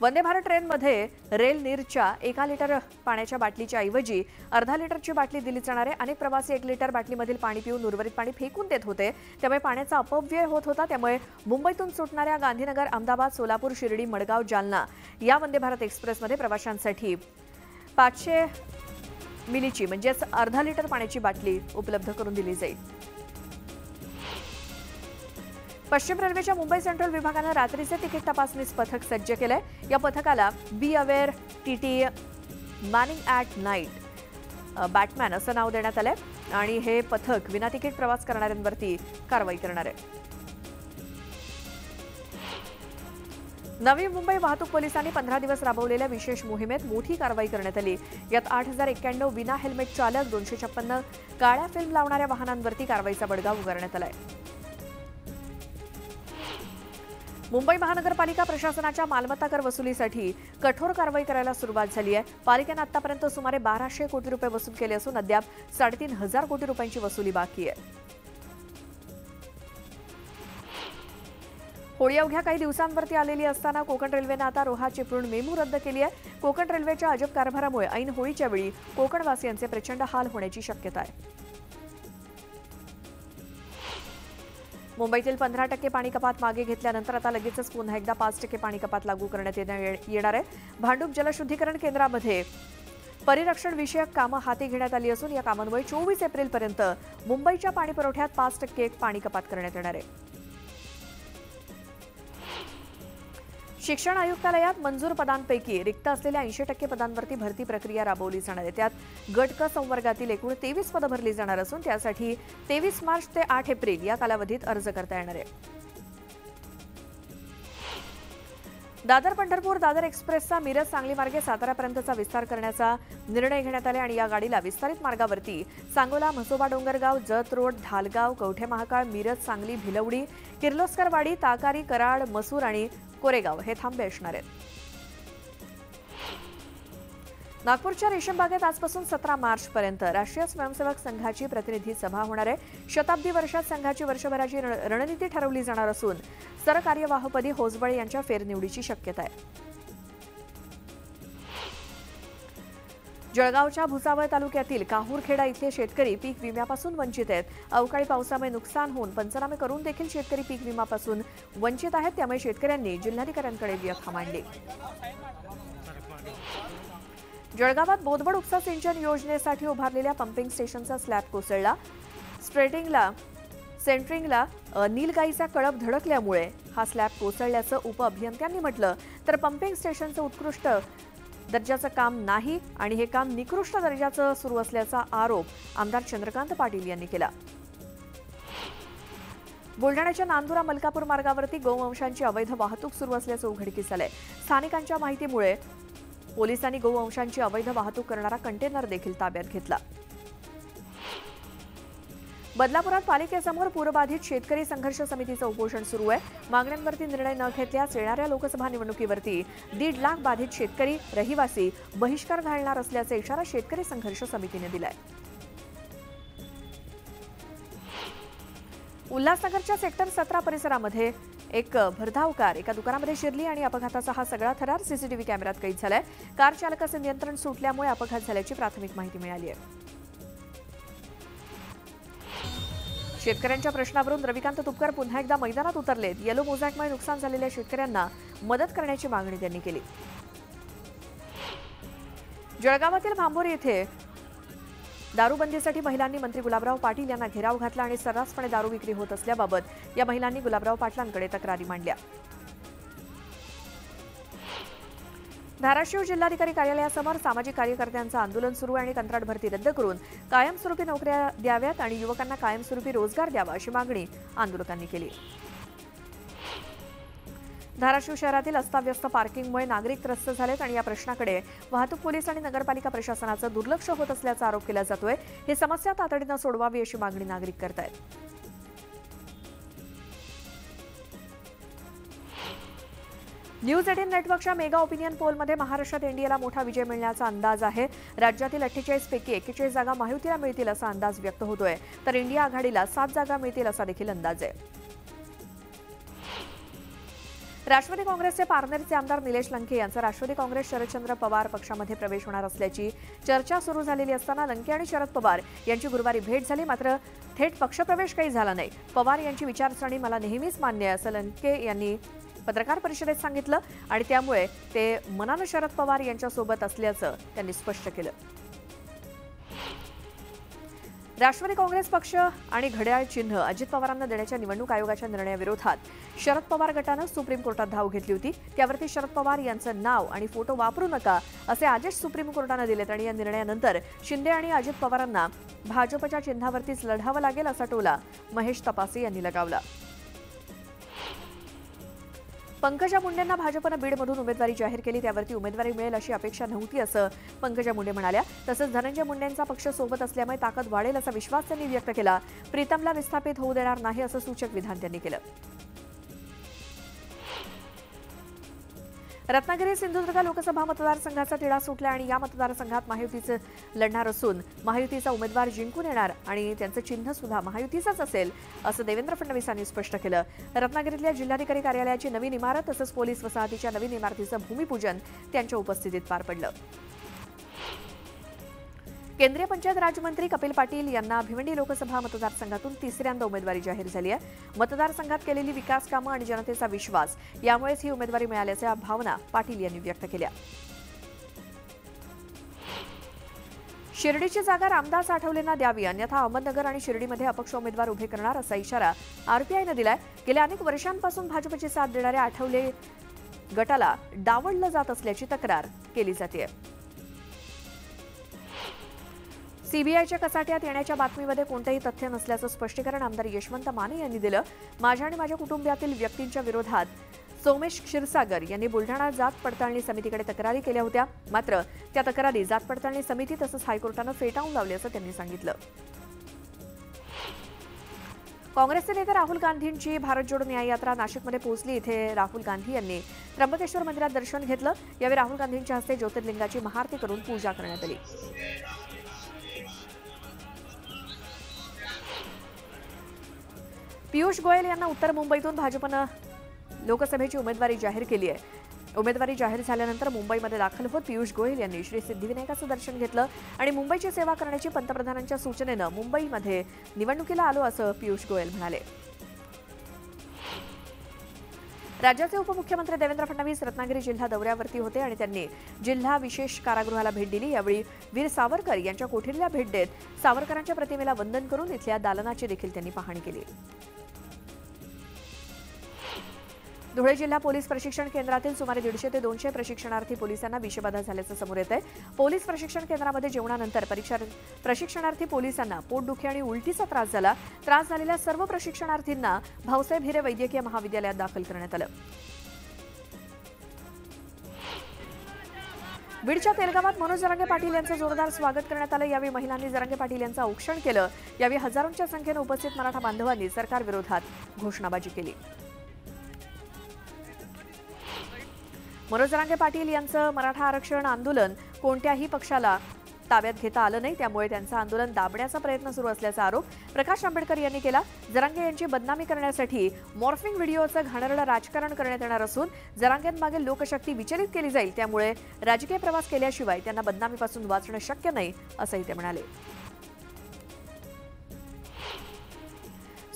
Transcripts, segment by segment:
वंदे भारत ट्रेनमध्ये rail नीरच्या 1 litre पाण्याच्या बाटलीच्या ऐवजी अर्धा लिटरची बाटली दिली जाणार आहे। अनेक प्रवासी 1 लिटर बाटलीमधील पाणी पिऊन उर्वरित पाणी फेकून देत होते, त्यामुळे पाण्याचा अपव्यय होत होता। त्यामुळे मुंबईतून सुटणाऱ्या गांधीनगर, अहमदाबाद, सोलापूर, शिर्डी, मडगाव, जालना या वंदे भारत एक्सप्रेसमध्ये प्रवाशांसाठी 500 मिलीची म्हणजेच अर्धा लिटर पाण्याची बाटली उपलब्ध करून दिली जाईल। पश्चिम रेल्वेच्या मुंबई सेंट्रल विभागाने रात्रीचे तिकीट तपासणीस पथक सज्ज केलंय। या पथकाला be aware TT manning at night Batman असं नाव देण्यात आलंय आणि हे पथक विना तिकीट प्रवास करणाऱ्यांवरती कारवाई करणार आहे। नवी मुंबई वाहतूक पोलिसांनी 15 दिवस राबवलेल्या विशेष मोहिमेत मोठी कारवाई करण्यात आली। यात 8091 विना हेल्मेट चालक, 256 काळ्या फिल्म लावणाऱ्या वाहनांवरती कारवाईचा बडगा उगारण्यात आलाय। मुंबई महानगरपालिका प्रशासनाच्या मालमत्ता कर वसुलीसाठी कठोर कारवाई करायला सुरुवात झाली आहे। पालिकेने आतापर्यंत सुमारे 1200 कोटी रुपये वसूल केले असून अद्याप 3500 कोटी रुपयांची वसुली बाकी आहे। होळी अवघ्या काही दिवसांवरती आलेली असताना कोकण रेल्वेने आता रोहा चिपळूण मेमू रद्द केली आहे। कोकण रेल्वेच्या अजब कारभारामुळे ऐन होळीच्या वेळी कोकणवासियांचे प्रचंड हाल होण्याची शक्यता आहे। मुंबईतील 15% पाणी कपात मागे घेतल्यानंतर आता लगेचच पुन्हा एकदा 5% पाणी कपात लागू करण्यात येणार आहे। भांडूप जलशुद्धीकरण केंद्रामध्ये परिरक्षण विषयक कामं हाती घेण्यात आली असून या कामांमुळे 24 एप्रिलपर्यंत मुंबईच्या पाणी पुरवठ्यात 5% पाणी कपात करण्यात येणार आहे। शिक्षण आयुक्तालयात मंजूर पदांपैकी रिक्त असलेल्या 80% पदांवरती भरती प्रक्रिया राबवली जाणार आहे। त्यात गट क संवर्गातील एकूण 23 पदं भरली जाणार असून त्यासाठी 23 मार्च ते 8 एप्रिल या कालावधीत अर्ज करता येणार आहे। दादर पंढरपूर दादर एक्सप्रेसचा मिरज सांगली मार्गे साताऱ्यापर्यंतचा विस्तार करण्याचा निर्णय घेण्यात आला आणि या गाडीला विस्तारित मार्गावरती सांगोला, म्हसोबा डोंगरगाव, जत रोड, ढालगाव, कवठे महाकाळ, मिरज, सांगली, भिलवडी, किर्लोस्करवाडी, ताकारी, कराड, मसूर आणि कोरेगाव हे थांबे असणार आहेत। नागपूरच्या रेशीमबागेत आजपासून 17 मार्चपर्यंत राष्ट्रीय स्वयंसेवक संघाची प्रतिनिधी सभा होणार आहे। शताब्दी वर्षात संघाची वर्षभराची रणनीती ठरवली जाणार असून सरकार्यवाहपदी होसबळे यांच्या फेरनिवडीची शक्यता आहे। जळगावच्या भुसावळ तालुक्यातील काहूरखेडा इथले शेतकरी पीक विम्यापासून वंचित आहेत। अवकाळी पावसामुळे नुकसान होऊन पंचनामे करून देखील शेतकरी पीक विम्यापासून वंचित आहेत, त्यामुळे शेतकऱ्यांनी जिल्हाधिकाऱ्यांकडे व्यथा मांडली। जळगावात बोदवड उपसा सिंचन योजनेसाठी उभारलेल्या पंपिंग स्टेशनचा स्लॅब कोसळला। सेंटरिंगला नीलगाईचा कळप धडकल्यामुळे हा स्लॅब कोसळल्याचं उपअभियंत्यांनी म्हटलं, तर पंपिंग स्टेशनचं उत्कृष्ट दर्जाचं काम नाही आणि हे काम निकृष्ट दर्जाचं सुरू असल्याचा आरोप आमदार चंद्रकांत पाटील यांनी केला। बुलढाण्याच्या नांदुरा मलकापूर मार्गावरती गोवंशांची अवैध वाहतूक सुरू असल्याचं उघडकीस आलंय। स्थानिकांच्या माहितीमुळे पोलिसांनी गोवंशांची अवैध वाहतूक करणारा कंटेनर देखील ताब्यात घेतला। बदलापुरात पालिकेसमोर पूरबाधित शेतकरी संघर्ष समितीचं उपोषण सुरू आहे। मागण्यांवरती निर्णय न घेतल्यास येणाऱ्या लोकसभा निवडणुकीवरती 1.5 लाख बाधित शेतकरी रहिवासी बहिष्कार घालणार असल्याचा इशारा शेतकरी संघर्ष समितीने दिलाय। उल्हासनगरच्या सेक्टर 17 परिसरामध्ये एक भरधाव कार एका दुकानामध्ये शिरली आणि अपघाताचा हा सगळा थरार सीसीटीव्ही कॅमेऱ्यात कैद झालाय। कार चालकाचे नियंत्रण सुटल्यामुळे अपघात झाल्याची प्राथमिक माहिती मिळाली आहे। शेतकऱ्यांच्या प्रश्नावरून रविकांत तुपकर पुन्हा एकदा मैदानात उतरलेत। येलो मोझॅकमुळे नुकसान झालेल्या शेतकऱ्यांना मदत करण्याची मागणी त्यांनी केली। जळगावातील भांबोरी येथे दारूबंदीसाठी महिलांनी मंत्री गुलाबराव पाटील यांना घेराव घातला आणि सर्रासपणे दारू विक्री होत असल्याबाबत या महिलांनी गुलाबराव पाटलांकडे तक्रारी मांडल्या। धाराशिव जिल्हाधिकारी कार्यालयासमोर सामाजिक कार्यकर्त्यांचं आंदोलन सुरू आहे आणि कंत्राट भरती रद्द करून कायमस्वरूपी नोकऱ्या द्याव्यात आणि युवकांना कायमस्वरूपी रोजगार द्यावा अशी मागणी आंदोलकांनी केली। धाराशिव शहरातील अस्ताव्यस्त पार्किंगमुळे नागरिक त्रस्त झालेत आणि या प्रश्नाकडे वाहतूक पोलीस आणि नगरपालिका प्रशासनाचं दुर्लक्ष होत असल्याचा आरोप केला जातोय। ही समस्या तातडीनं सोडवावी अशी मागणी नागरिक करतायत। न्यूज 18 नेटवर्कच्या मेगा ओपिनियन पोलमध्ये महाराष्ट्रात एनडीएला मोठा विजय मिळण्याचा अंदाज आहे। राज्यातील 48 पैकी 41 जागा महायुतीला मिळतील असा अंदाज व्यक्त होतोय, तर इंडिया आघाडीला 7 जागा मिळतील असा देखील अंदाज आहे। राष्ट्रवादी काँग्रेसचे पारनेरचे आमदार निलेश लंके यांचा राष्ट्रवादी काँग्रेस शरदचंद्र पवार पक्षामध्ये प्रवेश होणार असल्याची चर्चा सुरू झालेली असताना लंके आणि शरद पवार यांची गुरुवारी भेट झाली, मात्र थेट पक्षप्रवेश काही झाला नाही. पवार यांची विचारसरणी मला नेहमीच मान्य आहे असं लंके यांनी पत्रकार परिषदेत सांगितलं आणि त्यामुळे ते मनानं शरद पवार यांच्यासोबत असल्याचं त्यांनी स्पष्ट केलं. राष्ट्रवादी काँग्रेस पक्ष आणि घड्याळ चिन्ह अजित पवारांना देण्याच्या निवडणूक आयोगाच्या निर्णयाविरोधात शरद पवार गटानं सुप्रीम कोर्टात धाव घेतली होती. त्यावरती शरद पवार यांचं नाव आणि फोटो वापरू नका असे आदेश सुप्रीम कोर्टानं दिलेत आणि या निर्णयानंतर शिंदे आणि अजित पवारांना भाजपच्या चिन्हावरतीच लढावं लागेल असा टोला महेश तपासे यांनी लगावला. पंकजा मुंडेंना भाजपनं बीडमधून उमेदवारी जाहीर केली, त्यावरती उमेदवारी मिळेल अशी अपेक्षा नव्हती असं पंकजा मुंडे म्हणाल्या. तसंच धनंजय मुंडेंचा पक्ष सोबत असल्यामुळे ताकद वाढेल असा विश्वास त्यांनी व्यक्त केला. प्रीतमला विस्थापित होऊ देणार नाही असं सूचक विधान त्यांनी केलं. रत्नागिरी सिंधुदुर्ग लोकसभा मतदारसंघाचा तिढा सुटला आणि या मतदारसंघात महायुतीचं लढणार असून महायुतीचा उमेदवार जिंकून येणार आणि त्यांचं चिन्ह सुद्धा महायुतीचंच असेल असं देवेंद्र फडणवीसांनी स्पष्ट केलं. रत्नागिरीतल्या जिल्हाधिकारी कार्यालयाची नवीन इमारत तसंच पोलीस वसाहतीच्या नवीन इमारतीचं भूमिपूजन त्यांच्या उपस्थितीत पार पडलं. केंद्रीय पंचायत राज्यमंत्री कपिल पाटील यांना भिवंडी लोकसभा मतदारसंघातून तिसऱ्यांदा उमेदवारी जाहीर झाली आहे. मतदारसंघात केलेली विकास कामं आणि जनतेचा विश्वास यामुळेच ही उमेदवारी मिळाल्याच्या भावना पाटील यांनी व्यक्त केल्या. शिर्डीची जागा रामदास आठवलेंना द्यावी, अन्यथा अहमदनगर आणि शिर्डीमध्ये अपक्ष उमेदवार उभे करणार असा इशारा आरपीआयनं दिलाय. गेल्या अनेक वर्षांपासून भाजपची साथ देणाऱ्या आठवले गटाला डावललं जात असल्याची तक्रार केली जाते. सीबीआयच्या कचाट्यात येण्याच्या बातमीमध्ये कोणतेही तथ्य नसल्याचं स्पष्टीकरण आमदार यशवंत माने यांनी दिलं. माझ्या आणि माझ्या कुटुंबातील व्यक्तींच्या विरोधात सोमेश क्षीरसागर यांनी बुलढाणा जात पडताळणी समितीकडे तक्रारी केल्या होत्या, मात्र त्या तक्रारी जात पडताळणी समिती तसंच हायकोर्टानं फेटाळून लावल्याचं त्यांनी सांगितलं. काँग्रेसचे नेते राहुल गांधींची भारत जोडो न्याय यात्रा नाशिकमध्ये पोहोचली. इथे राहुल गांधी यांनी त्र्यंबकेश्वर मंदिरात दर्शन घेतलं. यावेळी राहुल गांधींच्या हस्ते ज्योतिर्लिंगाची महाआरती करून पूजा करण्यात आली. पियुष गोयल यांना उत्तर मुंबईतून भाजपनं लोकसभेची उमेदवारी जाहीर केली आहे. उमेदवारी जाहीर झाल्यानंतर मुंबईमध्ये दाखल होत पियुष गोयल यांनी श्री सिद्धिविनायकाचं दर्शन घेतलं आणि मुंबईची सेवा करण्याची पंतप्रधानांच्या सूचनेनं मुंबईमध्ये निवडणुकीला आलो असं पियुष गोयल म्हणाले. राज्याचे उपमुख्यमंत्री देवेंद्र फडणवीस रत्नागिरी जिल्हा दौऱ्यावरती होते आणि त्यांनी जिल्हा विशेष कारागृहाला भेट दिली. यावेळी वीर सावरकर यांच्या कोठडीला भेट देत सावरकरांच्या प्रतिमेला वंदन करून इथल्या दालनाची देखील त्यांनी पाहणी केली. धुळे जिल्हा पोलीस प्रशिक्षण केंद्रातील सुमारे 150 ते 200 प्रशिक्षणार्थी पोलिसांना विषबाधा झाल्याचं समोर येत आहे. पोलीस प्रशिक्षण केंद्रामध्ये जेवणानंतर प्रशिक्षणार्थी पोलिसांना पोटदुखी आणि उलटीचा त्रास झाला. त्रास झालेल्या सर्व प्रशिक्षणार्थींना भाऊसाहेब हिरे वैद्यकीय महाविद्यालयात दाखल करण्यात आलं. बीडच्या तेलगावात मनोज जरांगे पाटील यांचं जोरदार स्वागत करण्यात आलं. यावेळी महिलांनी जरांगे पाटील यांचं औक्षण केलं. यावेळी हजारोंच्या संख्येनं उपस्थित मराठा बांधवांनी सरकारविरोधात घोषणाबाजी केली. मनोज जरांगे पाटील यांचं मराठा आरक्षण आंदोलन कोणत्याही पक्षाला ताब्यात घेता आलं नाही, त्यामुळे त्यांचं आंदोलन दाबण्याचा प्रयत्न सुरू असल्याचा आरोप प्रकाश आंबेडकर यांनी केला. जरांगे यांची बदनामी करण्यासाठी मॉर्फिंग व्हिडिओचं घाणेरडं राजकारण करण्यात येणार असून जरांगेंमागील लोकशक्ती विचलित केली जाईल, त्यामुळे राजकीय प्रवास केल्याशिवाय त्यांना बदनामीपासून वाचणं शक्य नाही असंही ते म्हणाले.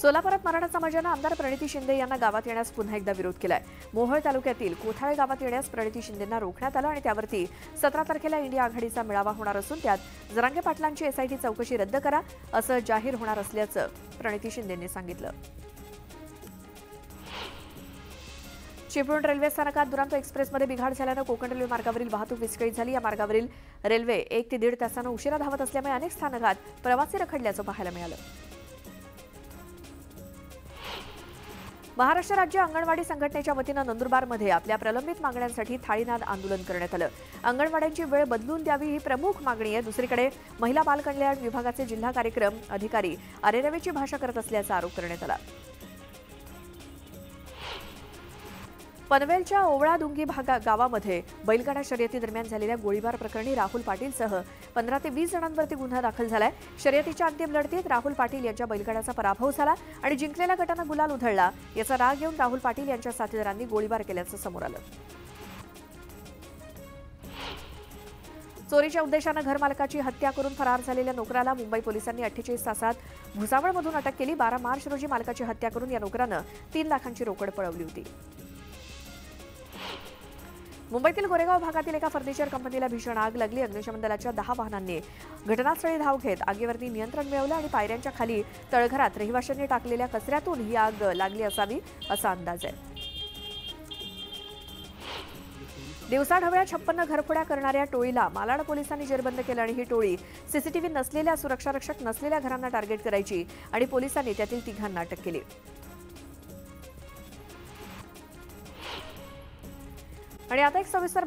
सोलापुरात मराठा समाजानं आमदार प्रणिती शिंदे यांना गावात येण्यास पुन्हा एकदा विरोध केलाय. मोहोळ तालुक्यातील कोथाळे गावात येण्यास प्रणिती शिंदेंना रोखण्यात आलं आणि त्यावरती 17 तारखेला इंडिया आघाडीचा मेळावा होणार असून त्यात जरांगे पाटलांची एसआयटी चौकशी रद्द करा असं जाहीर होणार असल्याचं प्रणिती शिंदेंनी सांगितलं. चिपळूण रेल्वे स्थानकात दुरांतो एक्सप्रेसमध्ये बिघाड झाल्यानं कोकण रेल्वे मार्गावरील वाहतूक विस्कळीत झाली. या मार्गावरील रेल्वे 1 ते 1.5 तासानं उशिरा धावत असल्यामुळे अनेक स्थानकात प्रवासी रखडल्याचं पाहायला मिळालं. महाराष्ट्र राज्य अंगणवाडी संघटनेच्या वतीनं नंदुरबारमध्ये आपल्या प्रलंबित मागण्यांसाठी थाळीनाद आंदोलन करण्यात आलं. अंगणवाड्यांची वेळ बदलून द्यावी ही प्रमुख मागणी आहे. दुसरीकडे महिला बाल कल्याण विभागाचे जिल्हा कार्यक्रम अधिकारी अरेरवेची भाषा करत असल्याचा आरोप करण्यात आला. पनवेलच्या ओवळादुंगी गावामध्ये बैलगाडा शर्यतीदरम्यान झालेल्या गोळीबार प्रकरणी राहुल पाटीलसह 15 ते 20 जणांवरती गुन्हा दाखल झालाय। शर्यतीच्या अंतिम लढतीत राहुल पाटील यांच्या बैलगाड्याचा पराभव झाला आणि जिंकलेल्या गटानं गुलाल उधळला। याचा राग येऊन राहुल पाटील यांच्या साथीदारांनी गोळीबार केल्याचं समोर आलं। चोरीच्या उद्देशानं घरमालकाची हत्या करून फरार झालेल्या नोकराला मुंबई पोलिसांनी 48 तासात भुसावळमधून अटक केली। 12 मार्च रोजी मालकाची हत्या करून या नोकरानं 3 लाखांची रोकड पळवली होती। मुंबईतील गोरेगाव भागातील एका फर्निचर कंपनीला भीषण आग लागली। अग्निशमन दलाच्या 10 वाहनांनी घटनास्थळी धाव घेत आगीवरती नियंत्रण मिळवलं आणि पायऱ्यांच्या खाली तळघरात रहिवाशांनी टाकलेल्या कचऱ्यातून ही आग लागली असावी असा अंदाज आहे। दिवसाढवळ्या 56 घरफोड्या करणाऱ्या टोळीला मालाड पोलिसांनी जेरबंद केलं आणि ही टोळी सीसीटीव्ही नसलेल्या, सुरक्षारक्षक नसलेल्या घरांना टार्गेट करायची आणि पोलिसांनी त्यातील 3 अटक केली। आणि आता एक सविस्तर